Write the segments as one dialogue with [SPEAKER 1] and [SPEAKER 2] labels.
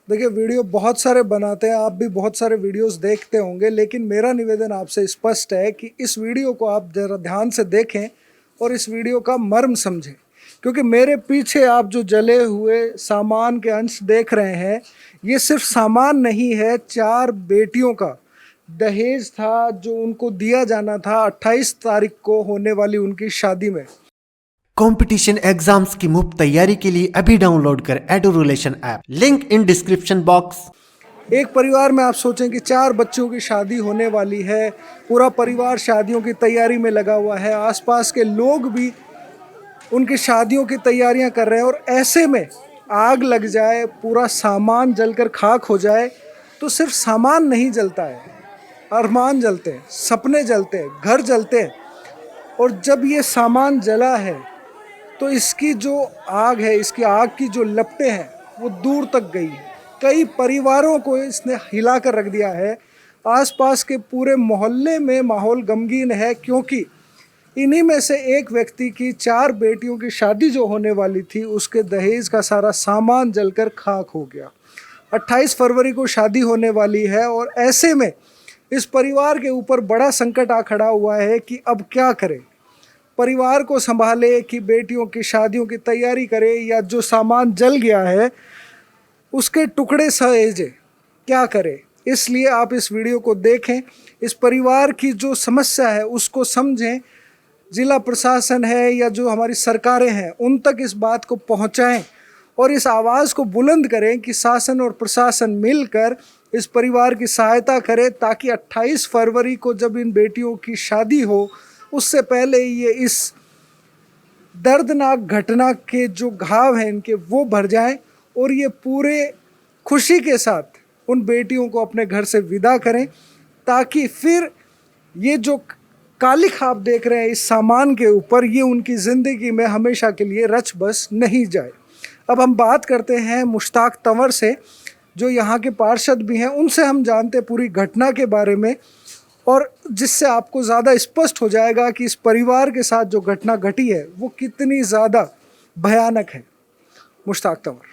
[SPEAKER 1] देखिए, वीडियो बहुत सारे बनाते हैं, आप भी बहुत सारे वीडियोस देखते होंगे, लेकिन मेरा निवेदन आपसे स्पष्ट है कि इस वीडियो को आप ज़रा ध्यान से देखें और इस वीडियो का मर्म समझें। क्योंकि मेरे पीछे आप जो जले हुए सामान के अंश देख रहे हैं, ये सिर्फ सामान नहीं है, 4 बेटियों का दहेज था जो उनको दिया जाना था 28 तारीख को होने वाली उनकी शादी में।
[SPEAKER 2] कंपटीशन एग्जाम्स की मुफ्त तैयारी के लिए अभी डाउनलोड कर एडोरुलेशन app, link in description box.
[SPEAKER 1] एक परिवार में आप सोचें कि 4 बच्चों की शादी होने वाली है, पूरा परिवार शादियों की तैयारी में लगा हुआ है, आसपास के लोग भी उनकी शादियों की तैयारियां कर रहे हैं, और ऐसे में आग लग जाए, पूरा सामान जलकर खाक हो जाए, तो सिर्फ सामान नहीं जलता है, अरमान जलते हैं, सपने जलते हैं, घर जलते हैं। और जब ये सामान जला है तो इसकी जो आग है, इसकी आग की जो लपटें हैं वो दूर तक गई है। कई परिवारों को इसने हिला कर रख दिया है। आसपास के पूरे मोहल्ले में माहौल गमगीन है, क्योंकि इन्हीं में से एक व्यक्ति की 4 बेटियों की शादी जो होने वाली थी, उसके दहेज का सारा सामान जलकर खाक हो गया। 28 फरवरी को शादी होने वाली है, और ऐसे में इस परिवार के ऊपर बड़ा संकट आ खड़ा हुआ है कि अब क्या करें। परिवार को संभाले कि बेटियों की शादियों की तैयारी करे, या जो सामान जल गया है उसके टुकड़े सहेजे, क्या करे। इसलिए आप इस वीडियो को देखें, इस परिवार की जो समस्या है उसको समझें, जिला प्रशासन है या जो हमारी सरकारें हैं उन तक इस बात को पहुंचाएं, और इस आवाज़ को बुलंद करें कि शासन और प्रशासन मिलकर इस परिवार की सहायता करे, ताकि 28 फरवरी को जब इन बेटियों की शादी हो, उससे पहले ये इस दर्दनाक घटना के जो घाव हैं इनके वो भर जाएं, और ये पूरे खुशी के साथ उन बेटियों को अपने घर से विदा करें, ताकि फिर ये जो कालिख आप देख रहे हैं इस सामान के ऊपर, ये उनकी ज़िंदगी में हमेशा के लिए रच बस नहीं जाए। अब हम बात करते हैं मुश्ताक तंवर से, जो यहाँ के पार्षद भी हैं। उनसे हम जानते पूरी घटना के बारे में, और जिससे आपको ज़्यादा स्पष्ट हो जाएगा कि इस परिवार के साथ जो घटना घटी है वो कितनी ज़्यादा भयानक है। मुश्ताक तंवर,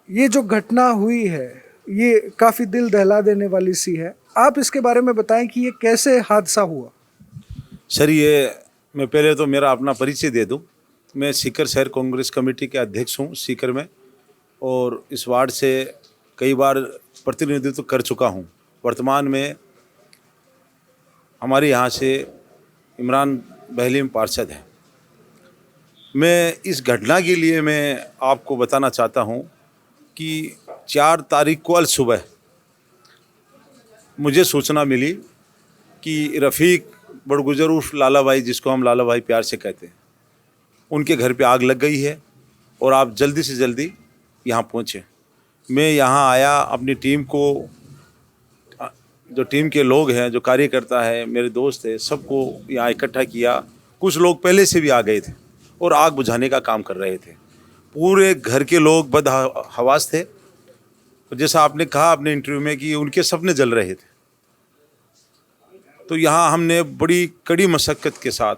[SPEAKER 1] ये जो घटना हुई है ये काफ़ी दिल दहला देने वाली सी है, आप इसके बारे में बताएं कि ये कैसे हादसा हुआ।
[SPEAKER 3] सर, ये मैं पहले तो मेरा अपना परिचय दे दूं। मैं सीकर शहर कांग्रेस कमेटी के अध्यक्ष हूं सीकर में, और इस वार्ड से कई बार प्रतिनिधित्व कर चुका हूं। वर्तमान में हमारे यहाँ से इमरान बहलीम पार्षद हैं। मैं इस घटना के लिए मैं आपको बताना चाहता हूं कि 4 तारीख को अल सुबह मुझे सूचना मिली कि रफ़ीक बड़गुजर उर्फ लाला भाई, जिसको हम लाला भाई प्यार से कहते हैं, उनके घर पे आग लग गई है और आप जल्दी से जल्दी यहाँ पहुँचे। मैं यहाँ आया, अपनी टीम को, जो टीम के लोग हैं, जो कार्यकर्ता है, मेरे दोस्त है, सबको यहाँ इकट्ठा किया। कुछ लोग पहले से भी आ गए थे और आग बुझाने का काम कर रहे थे। पूरे घर के लोग बदहवास थे, जैसा आपने कहा अपने इंटरव्यू में कि उनके सपने जल रहे थे। तो यहाँ हमने बड़ी कड़ी मशक्क़त के साथ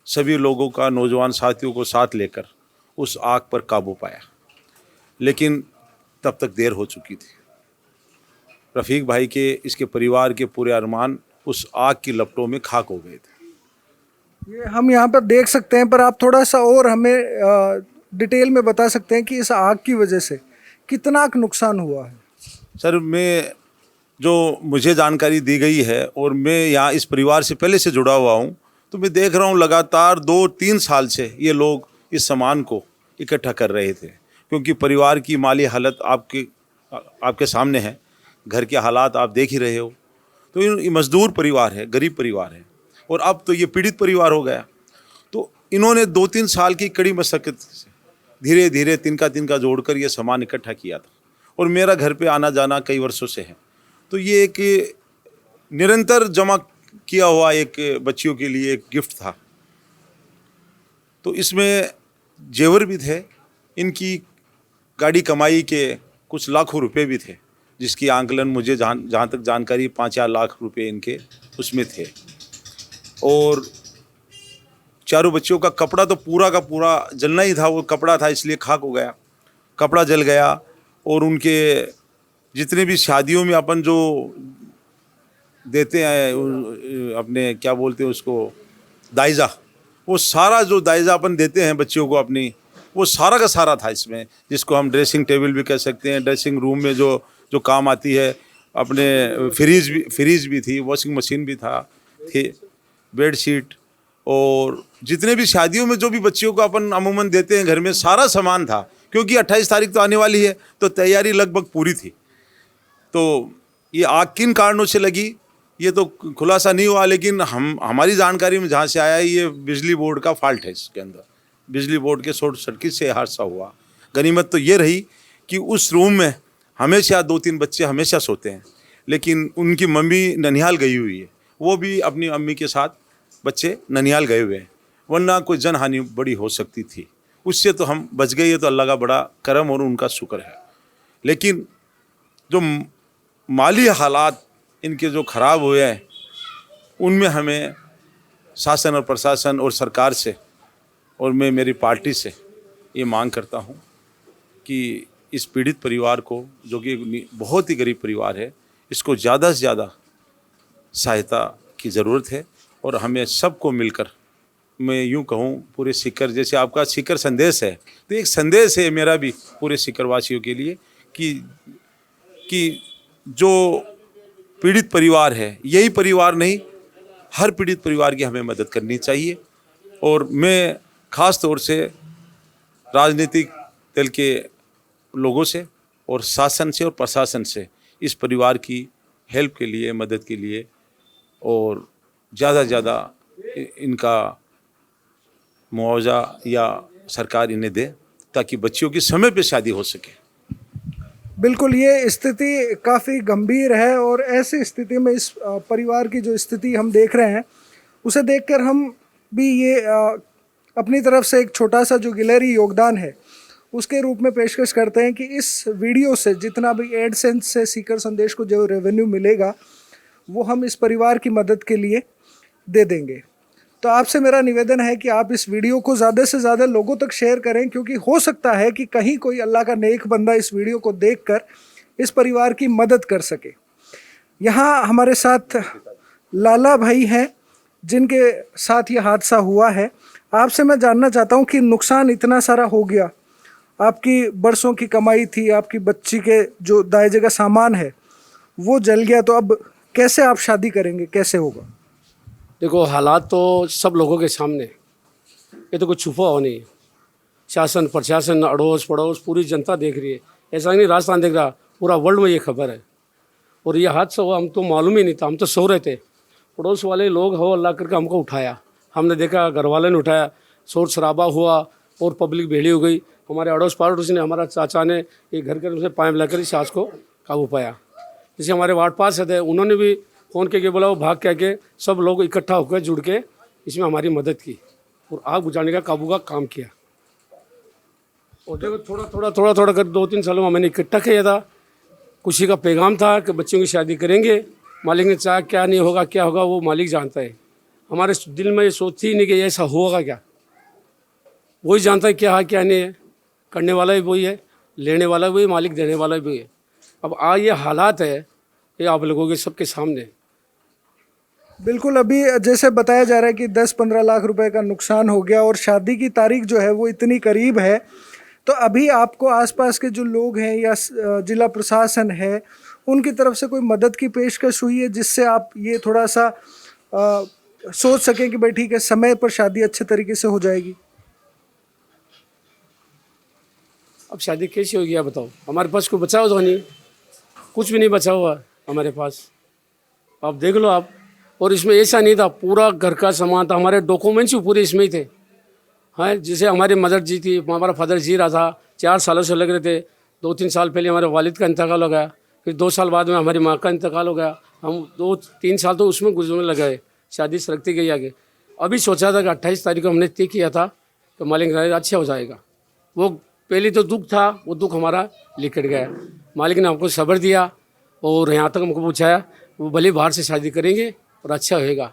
[SPEAKER 3] सभी लोगों का, नौजवान साथियों को साथ लेकर उस आग पर काबू पाया, लेकिन तब तक देर हो चुकी थी। रफ़ीक भाई के, इसके परिवार के पूरे अरमान उस आग की लपटों में खाक हो गए थे।
[SPEAKER 1] ये हम यहाँ पर देख सकते हैं, पर आप थोड़ा सा और हमें डिटेल में बता सकते हैं कि इस आग की वजह से कितना नुकसान हुआ है।
[SPEAKER 3] सर, जो मुझे जानकारी दी गई है, और मैं यहाँ इस परिवार से पहले से जुड़ा हुआ हूँ, तो मैं देख रहा हूँ लगातार 2-3 साल से ये लोग इस सामान को इकट्ठा कर रहे थे, क्योंकि परिवार की माली हालत आपके सामने है, घर के हालात आप देख ही रहे हो। तो ये मजदूर परिवार है, गरीब परिवार है, और अब तो ये पीड़ित परिवार हो गया। तो इन्होंने 2-3 साल की कड़ी मशक्क़त से धीरे धीरे तिनका जोड़कर ये सामान इकट्ठा किया था, और मेरा घर पे आना जाना कई वर्षों से है। तो ये एक निरंतर जमा किया हुआ एक बच्चियों के लिए एक गिफ्ट था। तो इसमें जेवर भी थे, इनकी गाड़ी कमाई के कुछ लाखों रुपए भी थे, जिसकी आंकलन मुझे जहाँ तक जानकारी 5-4 लाख रुपए इनके उसमें थे। और चारों बच्चियों का कपड़ा तो पूरा का पूरा जलना ही था, वो कपड़ा था इसलिए खाक हो गया। कपड़ा जल गया, और उनके जितने भी शादियों में अपन जो देते हैं अपने क्या बोलते हैं उसको, दाइजा, वो सारा जो दाइजा अपन देते हैं बच्चियों को अपनी, वो सारा का सारा था इसमें, जिसको हम ड्रेसिंग टेबल भी कह सकते हैं। ड्रेसिंग रूम में जो जो काम आती है, अपने फ्रीज भी थी, वॉशिंग मशीन भी थी, बेड शीट, और जितने भी शादियों में जो भी बच्चियों को अपन अमूमन देते हैं घर में, सारा सामान था। क्योंकि 28 तारीख तो आने वाली है, तो तैयारी लगभग पूरी थी। तो ये आग किन कारणों से लगी ये तो खुलासा नहीं हुआ, लेकिन हमारी जानकारी में जहाँ से आया है, ये बिजली बोर्ड का फॉल्ट है। इसके अंदर बिजली बोर्ड के शॉर्ट सर्किट से हादसा हुआ। गनीमत तो ये रही कि उस रूम में हमेशा 2-3 बच्चे हमेशा सोते हैं, लेकिन उनकी मम्मी ननिहाल गई हुई है, वो भी अपनी अम्मी के साथ बच्चे ननिहाल गए हुए हैं, वरना कोई जनहानि बड़ी हो सकती थी। उससे तो हम बच गए, ये तो अल्लाह का बड़ा करम और उनका शुक्र है। लेकिन जो माली हालात इनके जो ख़राब हुए हैं, उनमें हमें शासन और प्रशासन और सरकार से, और मैं मेरी पार्टी से ये मांग करता हूँ कि इस पीड़ित परिवार को, जो कि बहुत ही गरीब परिवार है, इसको ज़्यादा से ज़्यादा सहायता की ज़रूरत है। और हमें सबको मिलकर, मैं यूँ कहूँ पूरे सीकर, जैसे आपका सीकर संदेश है, तो एक संदेश है मेरा भी पूरे सीकर वासियों के लिए कि जो पीड़ित परिवार है, यही परिवार नहीं, हर पीड़ित परिवार की हमें मदद करनी चाहिए। और मैं ख़ास तौर से राजनीतिक दल के लोगों से और शासन से और प्रशासन से इस परिवार की हेल्प के लिए, मदद के लिए, और ज़्यादा से ज़्यादा इनका मुआवजा या सरकार इन्हें दे, ताकि बच्चियों की समय पे शादी हो सके।
[SPEAKER 1] बिल्कुल, ये स्थिति काफ़ी गंभीर है, और ऐसी स्थिति में इस परिवार की जो स्थिति हम देख रहे हैं, उसे देखकर हम भी ये अपनी तरफ से एक छोटा सा जो गिलहरी योगदान है उसके रूप में पेशकश करते हैं कि इस वीडियो से जितना भी एडसेंस से सीकर संदेश को जो रेवेन्यू मिलेगा, वो हम इस परिवार की मदद के लिए दे देंगे। तो आपसे मेरा निवेदन है कि आप इस वीडियो को ज़्यादा से ज़्यादा लोगों तक शेयर करें, क्योंकि हो सकता है कि कहीं कोई अल्लाह का नेक बंदा इस वीडियो को देखकर इस परिवार की मदद कर सके। यहाँ हमारे साथ लाला भाई हैं, जिनके साथ ये हादसा हुआ है। आपसे मैं जानना चाहता हूँ कि नुकसान इतना सारा हो गया, आपकी बरसों की कमाई थी, आपकी बच्ची के जो दायजे का सामान है वो जल गया, तो अब कैसे आप शादी करेंगे, कैसे होगा?
[SPEAKER 4] देखो, हालात तो सब लोगों के सामने, ये तो कुछ छुपा हो नहीं। शासन प्रशासन, अड़ोस पड़ोस, पूरी जनता देख रही है। ऐसा नहीं राजस्थान देख रहा, पूरा वर्ल्ड में ये खबर है। और ये हादसा हुआ, हम तो मालूम ही नहीं था, हम तो सो रहे थे। पड़ोस वाले लोग हो अल्लाह करके हमको उठाया, हमने देखा, घर वाले ने उठाया, शोर शराबा हुआ और पब्लिक भीड़ी हो गई। हमारे अड़ोस पड़ोस ने, हमारा चाचा ने एक घर के पाइप लाकर इस आग को काबू पाया। जैसे हमारे वार्ड पास थे, उन्होंने भी फ़ोन करके बोला, वो भाग के सब लोग इकट्ठा होकर जुड़ के इसमें हमारी मदद की और आग बुझाने का, काबू का काम किया। और देखो, थोड़ा थोड़ा कर 2-3 सालों में मैंने इकट्ठा किया था। खुशी का पैगाम था कि बच्चों की शादी करेंगे। मालिक ने चाहा, क्या नहीं होगा, क्या होगा वो मालिक जानता है। हमारे दिल में ये सोचती ही नहीं कि ऐसा होगा क्या, वही जानता है क्या है क्या नहीं है। करने वाला भी वही है, लेने वाला भी, मालिक देने वाला भी है। अब ये हालात है, ये आप लोगों के सबके सामने।
[SPEAKER 1] बिल्कुल, अभी जैसे बताया जा रहा है कि 10-15 लाख रुपए का नुकसान हो गया, और शादी की तारीख जो है वो इतनी करीब है, तो अभी आपको आसपास के जो लोग हैं या जिला प्रशासन है, उनकी तरफ से कोई मदद की पेशकश हुई है, जिससे आप ये थोड़ा सा सोच सकें कि भाई ठीक है, समय पर शादी अच्छे तरीके से हो जाएगी?
[SPEAKER 4] अब शादी कैसी होगी आप बताओ? हमारे पास कोई बचा हुआ तो नहीं, कुछ भी नहीं बचा हुआ हमारे पास, आप देख लो आप। और इसमें ऐसा नहीं था, पूरा घर का सामान था, हमारे डॉक्यूमेंट्स भी पूरे इसमें ही थे। हाँ, जैसे हमारी मदर जी थी, हमारा फादर जी रहा था, 4 सालों से लग रहे थे। 2-3 साल पहले हमारे वालिद का इंतकाल हो गया, फिर 2 साल बाद में हमारी माँ का इंतकाल हो गया। हम 2-3 साल तो उसमें गुजरने लगे, शादी सरकती गई आगे। अभी सोचा था कि 28 तारीख को हमने तय किया था कि मालिक अच्छा हो जाएगा। वो पहले तो दुख था, वो दुख हमारा लिकट गया। मालिक ने हमको सब्र दिया और यहाँ तक हमको पहुँचाया। वो भले बाहर से शादी करेंगे और अच्छा होएगा,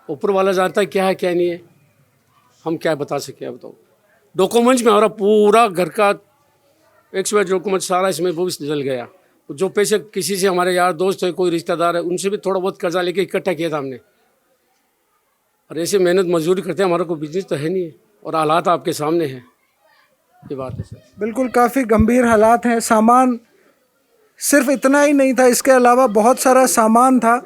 [SPEAKER 4] ऊपर वाला जानता है क्या है क्या नहीं है, हम क्या बता सके। अब तो डॉक्यूमेंट्स में हमारा पूरा घर का एक्सपायर डॉक्यूमेंट सारा इसमें वो भी जल गया। जो पैसे किसी से हमारे यार दोस्त है, कोई रिश्तेदार है, उनसे भी थोड़ा बहुत कर्जा लेके इकट्ठा किया था हमने। और ऐसे मेहनत मजदूरी करते हैं, हमारा कोई बिजनेस तो है नहीं, और हालात आपके सामने हैं, ये बात है सर।
[SPEAKER 1] बिल्कुल काफ़ी गंभीर हालात हैं। सामान सिर्फ इतना ही नहीं था, इसके अलावा बहुत सारा सामान था।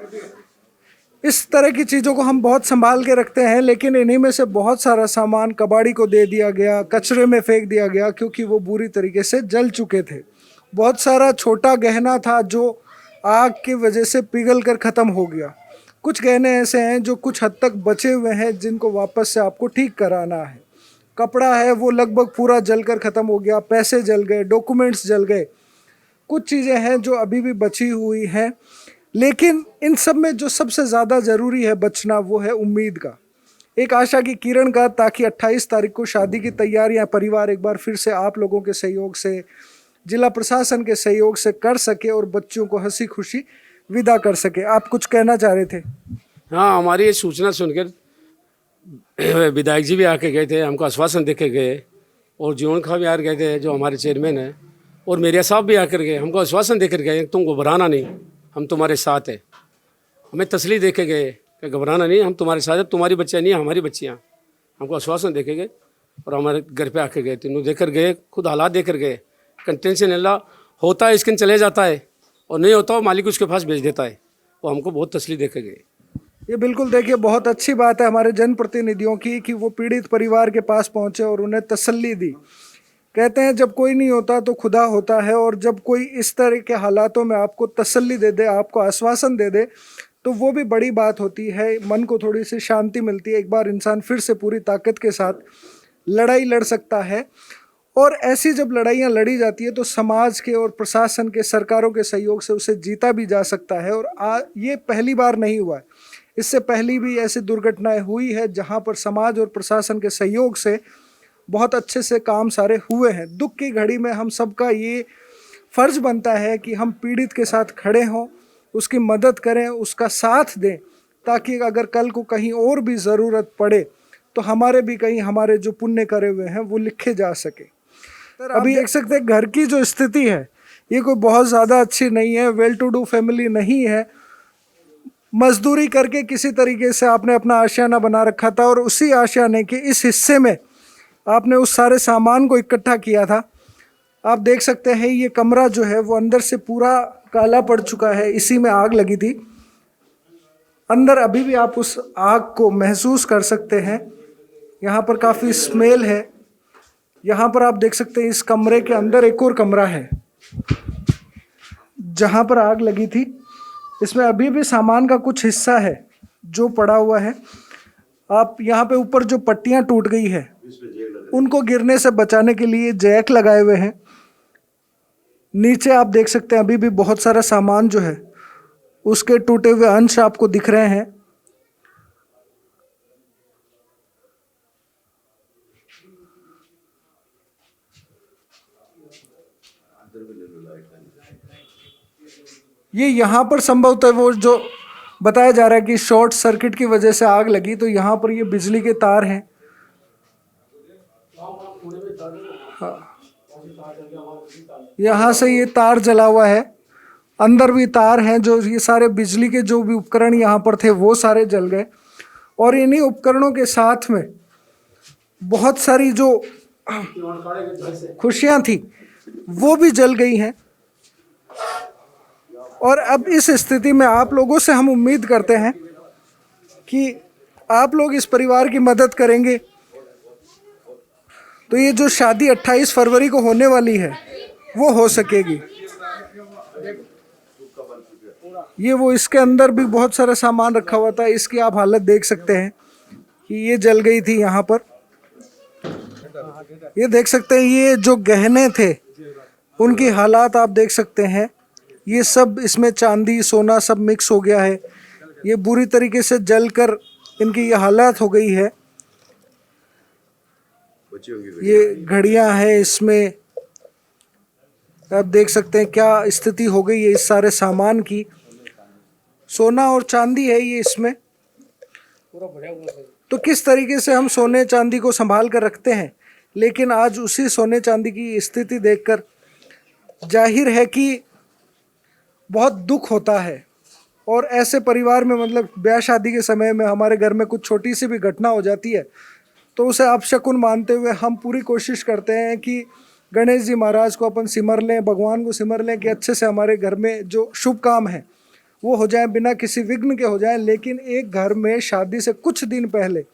[SPEAKER 1] इस तरह की चीज़ों को हम बहुत संभाल के रखते हैं, लेकिन इन्हीं में से बहुत सारा सामान कबाड़ी को दे दिया गया, कचरे में फेंक दिया गया, क्योंकि वो बुरी तरीके से जल चुके थे। बहुत सारा छोटा गहना था जो आग की वजह से पिघल कर ख़त्म हो गया। कुछ गहने ऐसे हैं जो कुछ हद तक बचे हुए हैं, जिनको वापस से आपको ठीक कराना है। कपड़ा है वो लगभग पूरा जलकर ख़त्म हो गया, पैसे जल गए, डॉक्यूमेंट्स जल गए। कुछ चीज़ें हैं जो अभी भी बची हुई हैं, लेकिन इन सब में जो सबसे ज़्यादा ज़रूरी है बचना, वो है उम्मीद का, एक आशा की किरण का, ताकि 28 तारीख को शादी की तैयारियां परिवार एक बार फिर से आप लोगों के सहयोग से, जिला प्रशासन के सहयोग से कर सके और बच्चों को हंसी खुशी विदा कर सके। आप कुछ कहना चाह रहे थे?
[SPEAKER 4] हाँ, हमारी ये सूचना सुनकर विधायक जी भी आके गए थे, हमको आश्वासन दे के गए, और जीवन खा भी आकर गए थे जो हमारे चेयरमैन हैं, और मेरे साहब भी आकर गए, हमको आश्वासन देकर गए तुम घबराना नहीं, हम तुम्हारे साथ हैं। हमें तसल्ली दे के गए कि घबराना नहीं, हम तुम्हारे साथ हैं, तुम्हारी बच्चियाँ नहीं हमारी बच्चियाँ। हमको आश्वासन दे के गए और हमारे घर पे आके गए, तीनों देकर गए, खुद हालात देकर गए। टेंशन अल्लाह होता है इसके चले जाता है, और नहीं होता हो मालिक उसके पास भेज देता है। वो हमको बहुत तसल्ली दे के गए।
[SPEAKER 1] ये बिल्कुल देखिए बहुत अच्छी बात है हमारे जनप्रतिनिधियों की कि वो पीड़ित परिवार के पास पहुंचे और उन्हें तसल्ली दी। कहते हैं जब कोई नहीं होता तो खुदा होता है, और जब कोई इस तरह के हालातों में आपको तसल्ली दे दे, आपको आश्वासन दे दे, तो वो भी बड़ी बात होती है। मन को थोड़ी सी शांति मिलती है। एक बार इंसान फिर से पूरी ताकत के साथ लड़ाई लड़ सकता है, और ऐसी जब लड़ाइयाँ लड़ी जाती है तो समाज के और प्रशासन के, सरकारों के सहयोग से उसे जीता भी जा सकता है। और ये पहली बार नहीं हुआ है, इससे पहले भी ऐसी दुर्घटनाएं हुई है जहां पर समाज और प्रशासन के सहयोग से बहुत अच्छे से काम सारे हुए हैं। दुख की घड़ी में हम सबका ये फर्ज बनता है कि हम पीड़ित के साथ खड़े हों, उसकी मदद करें, उसका साथ दें, ताकि अगर कल को कहीं और भी ज़रूरत पड़े तो हमारे भी कहीं हमारे जो पुण्य करे हुए हैं वो लिखे जा सके। अभी देख सकते हैं घर की जो स्थिति है ये कोई बहुत ज़्यादा अच्छी नहीं है, वेल टू डू फैमिली नहीं है। मजदूरी करके किसी तरीके से आपने अपना आशियाना बना रखा था, और उसी आशियाने के इस हिस्से में आपने उस सारे सामान को इकट्ठा किया था। आप देख सकते हैं ये कमरा जो है वो अंदर से पूरा काला पड़ चुका है, इसी में आग लगी थी। अंदर अभी भी आप उस आग को महसूस कर सकते हैं। यहाँ पर काफ़ी स्मेल है। यहाँ पर आप देख सकते हैं इस कमरे के अंदर एक और कमरा है जहाँ पर आग लगी थी। इसमें अभी भी सामान का कुछ हिस्सा है जो पड़ा हुआ है। आप यहाँ पे ऊपर जो पट्टियाँ टूट गई है उनको गिरने से बचाने के लिए जैक लगाए हुए हैं। नीचे आप देख सकते हैं अभी भी बहुत सारा सामान जो है उसके टूटे हुए अंश आपको दिख रहे हैं। ये यहाँ पर संभवतः वो जो बताया जा रहा है कि शॉर्ट सर्किट की वजह से आग लगी, तो यहाँ पर ये बिजली के तार हैं। हाँ, यहाँ से ये तार जला हुआ है, अंदर भी तार हैं, जो ये सारे बिजली के जो भी उपकरण यहाँ पर थे वो सारे जल गए। और इन्हीं उपकरणों के साथ में बहुत सारी जो खुशियाँ थी वो भी जल गई हैं। और अब इस स्थिति में आप लोगों से हम उम्मीद करते हैं कि आप लोग इस परिवार की मदद करेंगे, तो ये जो शादी 28 फरवरी को होने वाली है वो हो सकेगी। ये वो इसके अंदर भी बहुत सारा सामान रखा हुआ था, इसकी आप हालत देख सकते हैं कि ये जल गई थी। यहाँ पर ये देख सकते हैं ये जो गहने थे उनकी हालात आप देख सकते हैं। ये सब इसमें चांदी सोना सब मिक्स हो गया है। ये बुरी तरीके से जलकर इनकी ये हालत हो गई है। ये घड़ियां हैं, इसमें आप देख सकते हैं क्या स्थिति हो गई है इस सारे सामान की। सोना और चांदी है ये इसमें। तो किस तरीके से हम सोने चांदी को संभाल कर रखते हैं, लेकिन आज उसी सोने चांदी की स्थिति देखकर जाहिर है कि बहुत दुख होता है। और ऐसे परिवार में मतलब ब्याह शादी के समय में हमारे घर में कुछ छोटी सी भी घटना हो जाती है तो उसे अपशकुन मानते हुए हम पूरी कोशिश करते हैं कि गणेश जी महाराज को अपन सिमर लें, भगवान को सिमर लें कि अच्छे से हमारे घर में जो शुभ काम है वो हो जाए, बिना किसी विघ्न के हो जाए। लेकिन एक घर में शादी से कुछ दिन पहले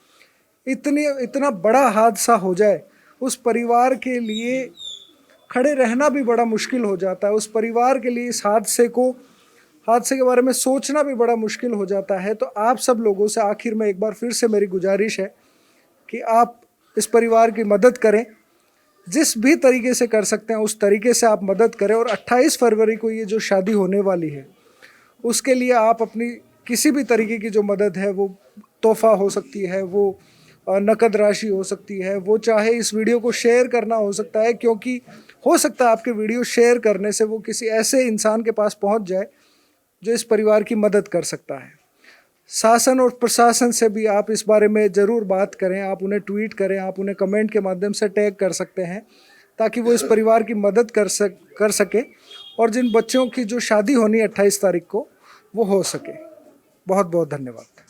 [SPEAKER 1] इतना बड़ा हादसा हो जाए, उस परिवार के लिए खड़े रहना भी बड़ा मुश्किल हो जाता है। उस परिवार के लिए इस हादसे के बारे में सोचना भी बड़ा मुश्किल हो जाता है। तो आप सब लोगों से आखिर में एक बार फिर से मेरी गुजारिश है कि आप इस परिवार की मदद करें, जिस भी तरीके से कर सकते हैं उस तरीके से आप मदद करें। और 28 फरवरी को ये जो शादी होने वाली है उसके लिए आप अपनी किसी भी तरीके की जो मदद है, वो तोहफा हो सकती है, वो नकद राशि हो सकती है, वो चाहे इस वीडियो को शेयर करना हो सकता है, क्योंकि हो सकता है आपके वीडियो शेयर करने से वो किसी ऐसे इंसान के पास पहुंच जाए जो इस परिवार की मदद कर सकता है। शासन और प्रशासन से भी आप इस बारे में ज़रूर बात करें, आप उन्हें ट्वीट करें, आप उन्हें कमेंट के माध्यम से टैग कर सकते हैं ताकि वो इस परिवार की मदद कर सके और जिन बच्चों की जो शादी होनी है 28 तारीख को वो हो सके। बहुत बहुत धन्यवाद।